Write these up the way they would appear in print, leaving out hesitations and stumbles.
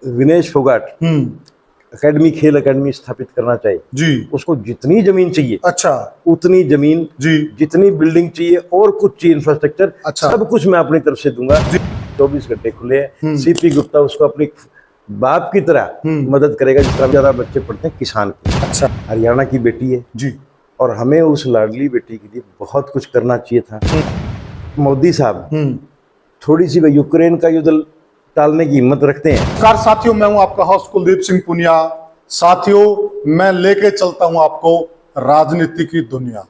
Vinesh Phogat academy, खेल academy स्थापित करना चाहे जी, उसको जितनी जमीन चाहिए, अच्छा उतनी जमीन जी, जितनी बिल्डिंग चाहिए और कुछ चाहिए इंफ्रास्ट्रक्चर, अच्छा। सब कुछ मैं अपनी तरफ से दूंगा। 24 घंटे खुले हैं। सीपी गुप्ता उसको अपनी बाप की तरह मदद करेगा, जिस तरह ज्यादा बच्चे पढ़ते हैं किसान के। अच्छा हरियाणा की बेटी है जी, और हमें उस लाडली बेटी के लिए बहुत कुछ करना चाहिए था। मोदी साहब थोड़ी सी यूक्रेन का युद्ध टालने की हिम्मत रखते हैं। नमस्कार साथियों, मैं हूं आपका होस्ट कुलदीप सिंह पुनिया। साथियों, मैं लेके चलता हूं आपको राजनीति की दुनिया।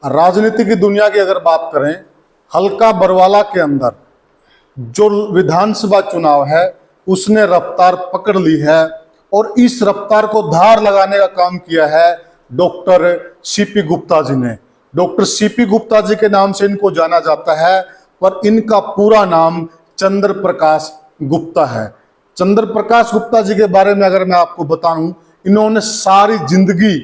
राजनीति की दुनिया की अगर बात करें, हल्का बरवाला के अंदर जो विधानसभा चुनाव है उसने रफ्तार पकड़ ली है और इस रफ्तार को धार लगाने का काम किया है डॉक्टर सीपी गुप्ता जी ने। डॉक्टर सीपी गुप्ता जी के नाम से इनको जाना जाता है, पर इनका पूरा नाम चंद्र प्रकाश गुप्ता है। चंद्र प्रकाश गुप्ता जी के बारे में अगर मैं आपको बताऊं, इन्होंने सारी जिंदगी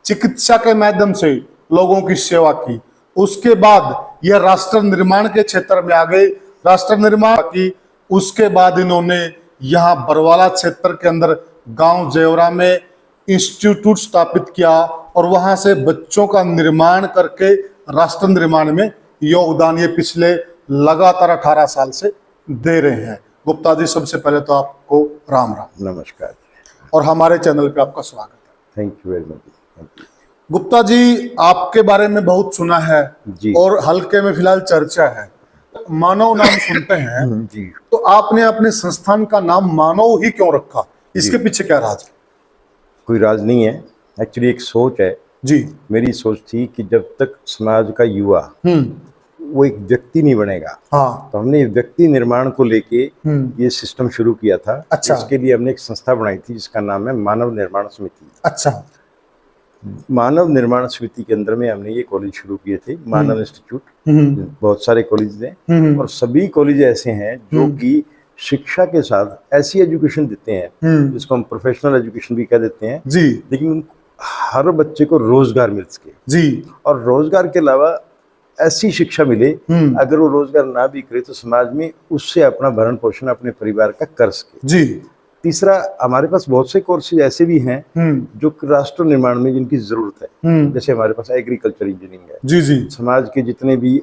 चिकित्सा के माध्यम से लोगों की सेवा की। उसके बाद यह राष्ट्र निर्माण के क्षेत्र में आ गए, राष्ट्र निर्माण की। उसके बाद इन्होंने यहाँ बरवाला क्षेत्र के अंदर गांव जेवरा में इंस्टीट्यूट स्थापित किया और वहां से बच्चों का निर्माण करके राष्ट्र निर्माण में योगदान ये पिछले लगातार 18 साल से दे रहे हैं। गुप्ता जी, सबसे पहले तो आपको राम राम। नमस्कार और हमारे चैनल पे आपका स्वागत है। Thank you very much. Gupta ji, आपके बारे में बहुत सुना है जी। और हल्के में फिलहाल चर्चा है। मानव नाम सुनते हैं जी। तो आपने अपने संस्थान का नाम मानव ही क्यों रखा? इसके पीछे क्या राज है? कोई राज नहीं है, एक्चुअली एक सोच है जी। मेरी सोच थी कि जब तक समाज का युवा वो एक व्यक्ति नहीं बनेगा, हाँ, तो हमने व्यक्ति निर्माण को लेके ये सिस्टम शुरू किया था। अच्छा। इसके लिए हमने एक संस्था बनाई थी जिसका नाम है मानव निर्माण समिति। अच्छा। मानव निर्माण समिति के अंदर में हमने ये कॉलेज शुरू किए थे, मानव इंस्टीट्यूट। बहुत सारे कॉलेज हैं और सभी कॉलेज ऐसे हैं जो कि शिक्षा के साथ ऐसी एजुकेशन देते हैं जिसको हम प्रोफेशनल एजुकेशन भी कह देते हैं जी, लेकिन हर बच्चे को रोजगार मिल सके जी, और रोजगार के अलावा ऐसी शिक्षा मिले, अगर वो रोजगार ना भी करे तो समाज में उससे अपना भरण पोषण अपने परिवार का कर सके। जी। तीसरा, हमारे पास बहुत से कोर्सेज ऐसे भी हैं जो राष्ट्र निर्माण में जिनकी जरूरत है। जैसे हमारे पास एग्रीकल्चर इंजीनियरिंग है। जी, जी। समाज के जितने भी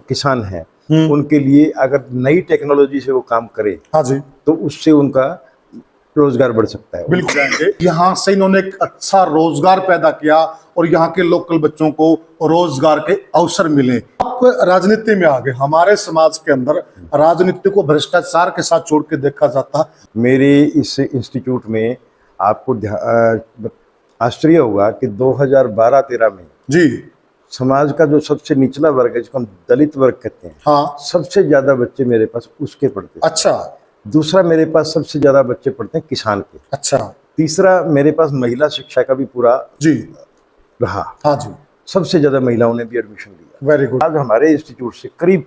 किसान हैं उनके लिए अगर नई टेक्नोलॉजी से वो काम करे, हाँ जी, तो उससे उनका रोजगार बढ़ सकता है। बिल्कुल। यहाँ से इन्होंने एक अच्छा रोजगार पैदा किया और यहाँ के लोकल बच्चों को रोजगार के अवसर मिले। आप राजनीति में आ गए। हमारे समाज के अंदर राजनीति को भ्रष्टाचार के साथ जोड़ के देखा जाता है। मेरे इस इंस्टीट्यूट में आपको आश्चर्य होगा कि 2012-13 में जी, समाज का जो सबसे निचला वर्ग है, जिसको हम दलित वर्ग कहते हैं, हाँ, सबसे ज्यादा बच्चे मेरे पास उसके पढ़ते हैं। अच्छा। दूसरा, मेरे पास सबसे ज्यादा बच्चे पढ़ते हैं किसान के। अच्छा। तीसरा, मेरे पास महिला शिक्षा का भी पूरा जी, रहा। हाँ जी, सबसे ज्यादा महिलाओं ने भी एडमिशन लिया। Very good. आज हमारे इंस्टीट्यूट से करीब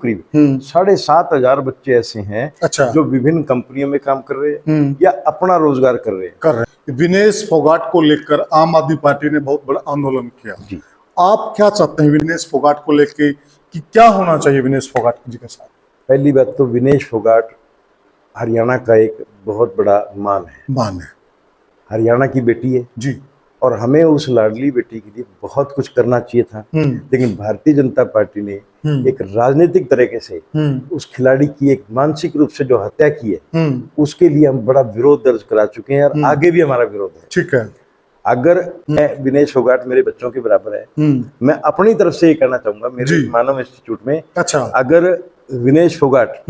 7,500 बच्चे ऐसे हैं अच्छा, जो विभिन्न कंपनियों में काम कर रहे हैं या अपना रोजगार कर रहे हैं। कर रहे हैं। विनेश फोगाट को लेकर आम आदमी पार्टी ने बहुत बड़ा आंदोलन किया। जी। आप क्या चाहते हैं विनेश फोगाट को लेकर कि क्या होना चाहिए विनेश फोगाट जी के साथ? पहली बात तो विनेश फोगाट हरियाणा का एक बहुत बड़ा मान है। हरियाणा की बेटी है जी, और हमें उस लाडली बेटी के लिए बहुत कुछ करना चाहिए था, लेकिन भारतीय जनता पार्टी ने एक राजनीतिक तरीके से उस खिलाड़ी की एक मानसिक रूप से जो हत्या की है, उसके लिए हम बड़ा विरोध दर्ज करा चुके हैं और आगे भी हमारा विरोध है। ठीक है। अगर मैं विनेश फोगाट मेरे बच्चों के बराबर है, मैं अपनी तरफ से ये कहना चाहूंगा मेरे मानव इंस्टीट्यूट में, अच्छा, अगर विनेश फोगाट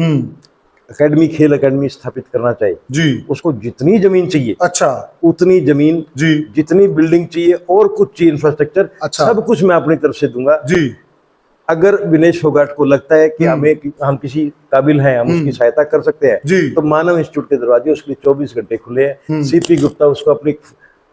एकेडमी, खेल एकेडमी स्थापित करना चाहे जी, उसको जितनी जमीन चाहिए, अच्छा, उतनी जमीन जी, जितनी बिल्डिंग चाहिए और कुछ चाहिए इंफ्रास्ट्रक्चर, अच्छा, सब कुछ मैं अपनी तरफ से दूंगा। जी। अगर विनेश फोगाट को लगता है कि हम किसी काबिल हैं, हम उसकी सहायता कर सकते हैं, जी, तो मानव इंस्टीट्यूट के दरवाजे उसके लिए 24 घंटे खुले हैं। सीपी गुप्ता उसको अपनी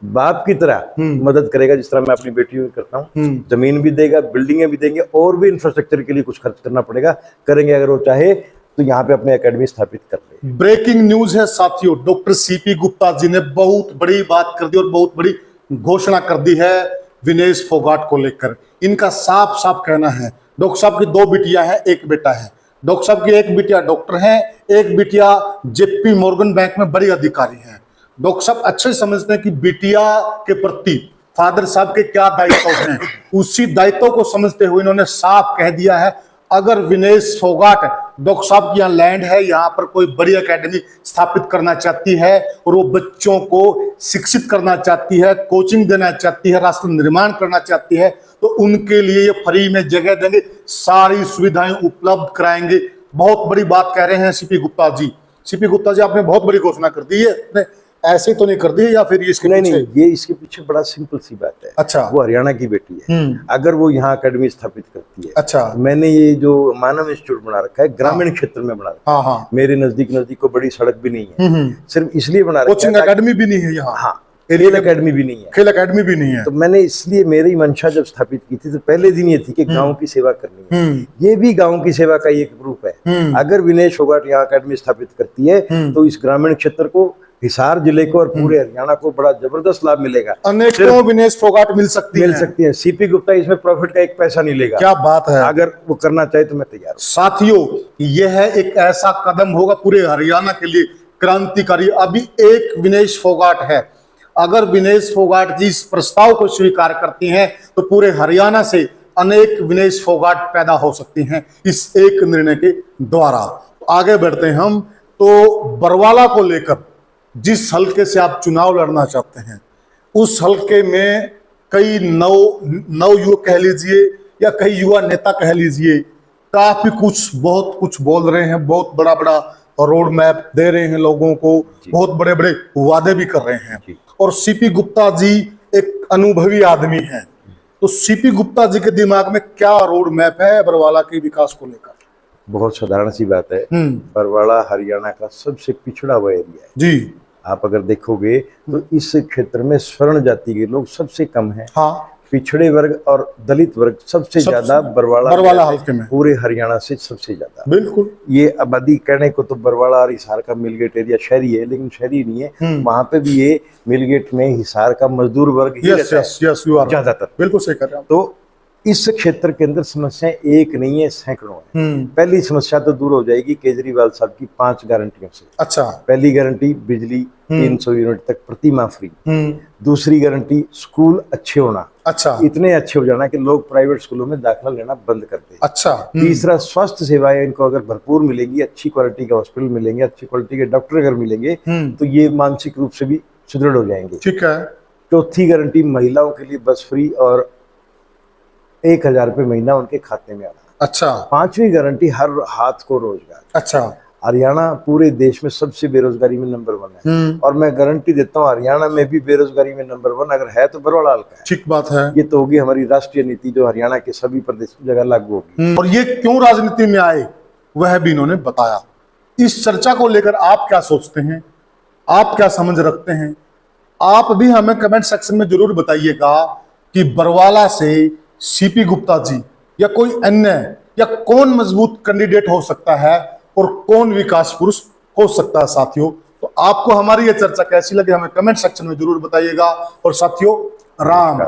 बाप की तरह मदद करेगा, जिस तरह मैं अपनी बेटियों की करता हूँ। जमीन भी देगा, बिल्डिंगें भी देंगे और भी इंफ्रास्ट्रक्चर के लिए कुछ खर्च करना पड़ेगा, करेंगे अगर वो चाहे तो यहाँ पे अपने एकेडमी स्थापित कर ले। ब्रेकिंग न्यूज है साथियों, डॉक्टर सीपी गुप्ता जी ने बहुत बड़ी बात कर दी और बहुत बड़ी घोषणा कर दी है विनेश फोगाट को लेकर। इनका साफ साफ कहना है, डॉक्टर साहब की 2 बिटियां हैं, 1 बेटा है। डॉक्टर साहब की एक बिटिया डॉक्टर हैं, एक बिटिया जेपी मॉर्गन बैंक में बड़ी अधिकारी हैं। डॉक्टर साहब अच्छे समझते हैं कि बिटिया के प्रति फादर साहब के क्या दायित्व हैं, उसी दायित्व को समझते हुए इन्होंने साफ कह दिया है, अगर विनेश फोगाट डॉक्टर साहब की यहाँ लैंड है, यहाँ पर कोई बड़ी एकेडमी स्थापित करना चाहती है और वो बच्चों को शिक्षित करना चाहती है, कोचिंग देना चाहती है, राष्ट्र निर्माण करना चाहती है, तो उनके लिए ये फ्री में जगह देंगे, सारी सुविधाएं उपलब्ध कराएंगे। बहुत बड़ी बात कह रहे हैं सीपी गुप्ता जी। सीपी गुप्ता जी, आपने बहुत बड़ी घोषणा कर दी है, ऐसे तो नहीं कर दी है या फिर इसके नहीं, ये इसके पीछे बड़ा सिंपल सी बात है। अच्छा, वो हरियाणा की बेटी है, अगर वो यहाँ अकेडमी स्थापित करती है। अच्छा, मैंने ये जो मानव इंस्टीट्यूट बना रखा है ग्रामीण क्षेत्र में बना रखा है। हाँ, मेरे नजदीक कोई बड़ी सड़क भी नहीं है, सिर्फ इसलिए बना रखा है। कोचिंग एकेडमी भी नहीं है यहाँ, हाँ, खेल अकेडमी भी नहीं है, खेल अकेडमी भी नहीं है। तो मैंने इसलिए मेरी मंशा जब स्थापित की थी तो पहले दिन ये थी कि गांव की सेवा करनी है। ये भी गांव की सेवा का एक रूप है। अगर विनेश फोगाट यहाँ अकेडमी स्थापित करती है तो इस ग्रामीण क्षेत्र को, हिसार जिले को और पूरे हरियाणा को बड़ा जबरदस्त लाभ मिलेगा। अनेकों विनेश फोगाट मिल सकती है। सीपी गुप्ता इसमें प्रॉफिट का एक पैसा नहीं लेगा। क्या बात है। अगर वो करना चाहे तो मैं तैयार हूं। साथियों, यह एक ऐसा कदम होगा पूरे हरियाणा के लिए क्रांतिकारी। अभी एक विनेश फोगाट है, अगर विनेश फोगाट जी इस प्रस्ताव को स्वीकार करती हैं तो पूरे हरियाणा से अनेक विनेश फोगाट पैदा हो सकती हैं इस एक निर्णय के द्वारा। आगे बढ़ते हैं हम, तो बरवाला को लेकर जिस हल्के से आप चुनाव लड़ना चाहते हैं, उस हल्के में कई नव युवक कह लीजिए या कई युवा नेता कह लीजिए, काफी कुछ बहुत कुछ बोल रहे हैं, बहुत बड़ा बड़ा रोड मैप दे रहे हैं लोगों को, बहुत बड़े बड़े वादे भी कर रहे हैं। और सीपी गुप्ता जी एक अनुभवी आदमी हैं, तो सीपी गुप्ता जी के दिमाग में क्या रोड मैप है बरवाला के विकास को लेकर? बहुत साधारण सी बात है। बरवाला हरियाणा का सबसे पिछड़ा हुआ एरिया है जी। आप अगर देखोगे तो इस क्षेत्र में स्वर्ण जाति के लोग सबसे कम हैं। हाँ, पिछड़े वर्ग और दलित वर्ग सबसे ज्यादा बरवाला हल्के में, पूरे हरियाणा से सबसे ज्यादा। बिल्कुल। ये आबादी कहने को तो बरवाला और हिसार का मिलगेट एरिया शहरी है, लेकिन शहरी नहीं है। वहां पे भी ये मिलगेट में हिसार का मजदूर वर्ग ही रहता है ज्यादातर। बिल्कुल सही कर रहे हैं। तो इस क्षेत्र के अंदर समस्याएं एक नहीं है, सैकड़ों है। पहली समस्या तो दूर हो जाएगी केजरीवाल साहब की 5 गारंटियों से। अच्छा। पहली गारंटी बिजली 300 यूनिट तक प्रति माह फ्री। दूसरी गारंटी स्कूल अच्छे होना। अच्छा। इतने अच्छे हो जाना कि लोग प्राइवेट स्कूलों में दाखिला लेना बंद कर दें। अच्छा। तीसरा, स्वास्थ्य सेवाएं इनको अगर भरपूर मिलेंगी, अच्छी क्वालिटी के हॉस्पिटल मिलेंगे, अच्छी क्वालिटी के डॉक्टर अगर मिलेंगे तो ये मानसिक रूप से भी सुदृढ़ हो जाएंगे। ठीक है। चौथी गारंटी, महिलाओं के लिए बस फ्री और 1000 रुपये महीना उनके खाते में आना। अच्छा। पांचवी गारंटी, हर हाथ को रोजगार। अच्छा। हरियाणा पूरे देश में सबसे बेरोजगारी में नंबर 1 है, और मैं गारंटी देता हूँ हरियाणा में भी बेरोजगारी में नंबर 1 अगर है तो बरवाला हल्का है। ठीक बात है। ये तो होगी हमारी राष्ट्रीय नीति जो हरियाणा के सभी प्रदेश जगह लागू होगी। और ये क्यों राजनीति में आए वह भी इन्होंने बताया। इस चर्चा को लेकर आप क्या सोचते हैं, आप क्या समझ रखते हैं? आप भी हमें कमेंट सेक्शन में जरूर बताइएगा कि बरवाला से सीपी गुप्ता जी या कोई अन्य या कौन मजबूत कैंडिडेट हो सकता है और कौन विकास पुरुष हो सकता है। साथियों, तो आपको हमारी ये चर्चा कैसी लगी हमें कमेंट सेक्शन में जरूर बताइएगा। और साथियों, राम